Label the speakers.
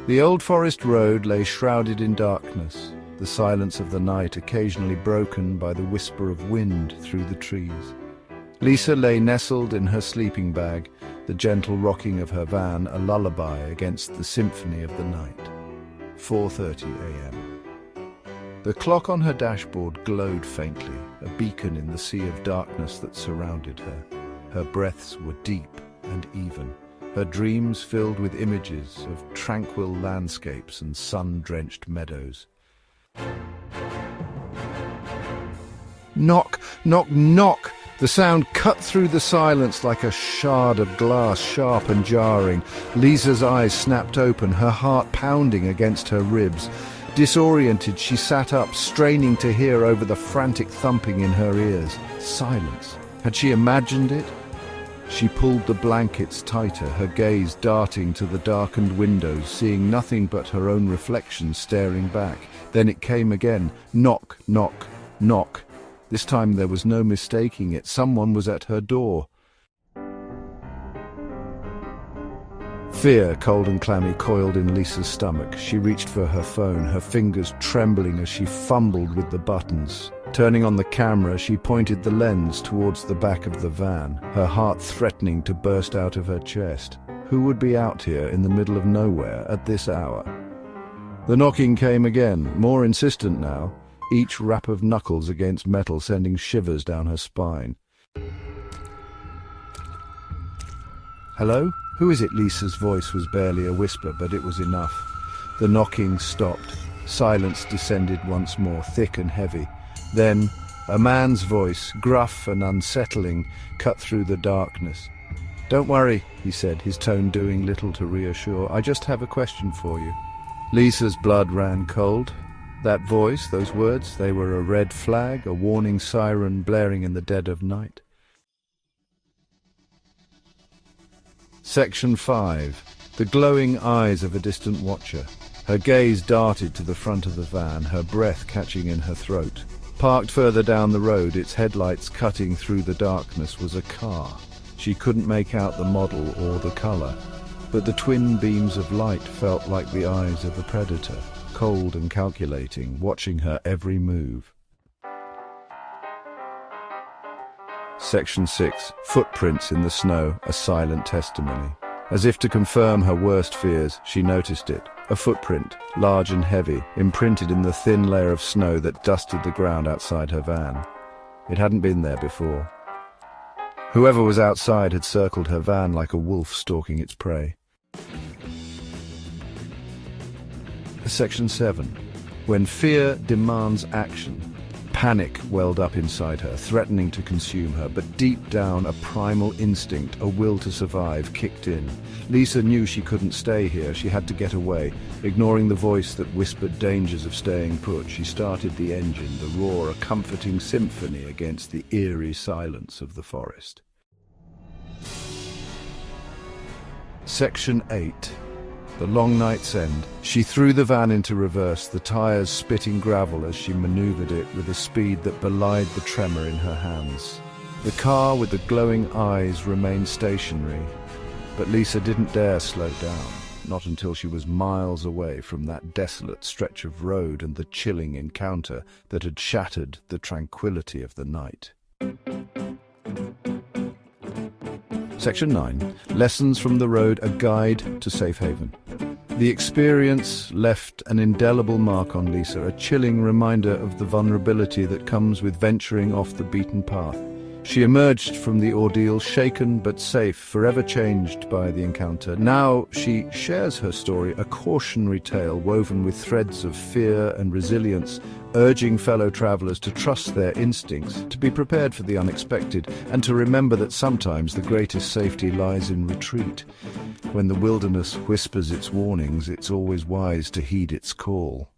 Speaker 1: The old forest road lay shrouded in darkness, the silence of the night occasionally broken by the whisper of wind through the trees. Lisa lay nestled in her sleeping bag, the gentle rocking of her van a lullaby against the symphony of the night. 4:30 a.m. The clock on her dashboard glowed faintly, a beacon in the sea of darkness that surrounded her. Her breaths were deep and even, her dreams filled with images of tranquil landscapes and sun-drenched meadows. Knock, knock, knock! The sound cut through the silence like a shard of glass, sharp and jarring. Lisa's eyes snapped open, her heart pounding against her ribs. Disoriented, she sat up, straining to hear over the frantic thumping in her ears. Silence. Had she imagined it? She pulled the blankets tighter, her gaze darting to the darkened windows, seeing nothing but her own reflection staring back. Then it came again. Knock, knock, knock. This time there was no mistaking it. Someone was at her door. Fear, cold and clammy, coiled in Lisa's stomach. She reached for her phone, her fingers trembling as she fumbled with the buttons. Turning on the camera, she pointed the lens towards the back of the van, her heart threatening to burst out of her chest. Who would be out here in the middle of nowhere at this hour? The knocking came again, more insistent now, each rap of knuckles against metal sending shivers down her spine. Hello? Who is it? Lisa's voice was barely a whisper, but it was enough. The knocking stopped. Silence descended once more, thick and heavy. Then, a man's voice, gruff and unsettling, cut through the darkness. "Don't worry," he said, his tone doing little to reassure. "I just have a question for you." Lisa's blood ran cold. That voice, those words, they were a red flag, a warning siren blaring in the dead of night. Section 5. The glowing eyes of a distant watcher. Her gaze darted to the front of the van, her breath catching in her throat. Parked further down the road, its headlights cutting through the darkness, was a car. She couldn't make out the model or the color, but the twin beams of light felt like the eyes of a predator, cold and calculating, watching her every move. Section 6. Footprints in the snow, a silent testimony. As if to confirm her worst fears, she noticed it. A footprint, large and heavy, imprinted in the thin layer of snow that dusted the ground outside her van. It hadn't been there before. Whoever was outside had circled her van like a wolf stalking its prey. Section 7. When fear demands action. Panic welled up inside her, threatening to consume her, but deep down a primal instinct, a will to survive, kicked in. Lisa knew she couldn't stay here, she had to get away. Ignoring the voice that whispered dangers of staying put, she started the engine, the roar a comforting symphony against the eerie silence of the forest. Section 8. The long night's end. She threw the van into reverse, the tires spitting gravel as she maneuvered it with a speed that belied the tremor in her hands. The car with the glowing eyes remained stationary, but Lisa didn't dare slow down, not until she was miles away from that desolate stretch of road and the chilling encounter that had shattered the tranquility of the night. Section 9. Lessons from the road, a guide to safe haven. The experience left an indelible mark on Lisa, a chilling reminder of the vulnerability that comes with venturing off the beaten path. She emerged from the ordeal shaken but safe, forever changed by the encounter. Now she shares her story, a cautionary tale woven with threads of fear and resilience, urging fellow travelers to trust their instincts, to be prepared for the unexpected, and to remember that sometimes the greatest safety lies in retreat. When the wilderness whispers its warnings, it's always wise to heed its call.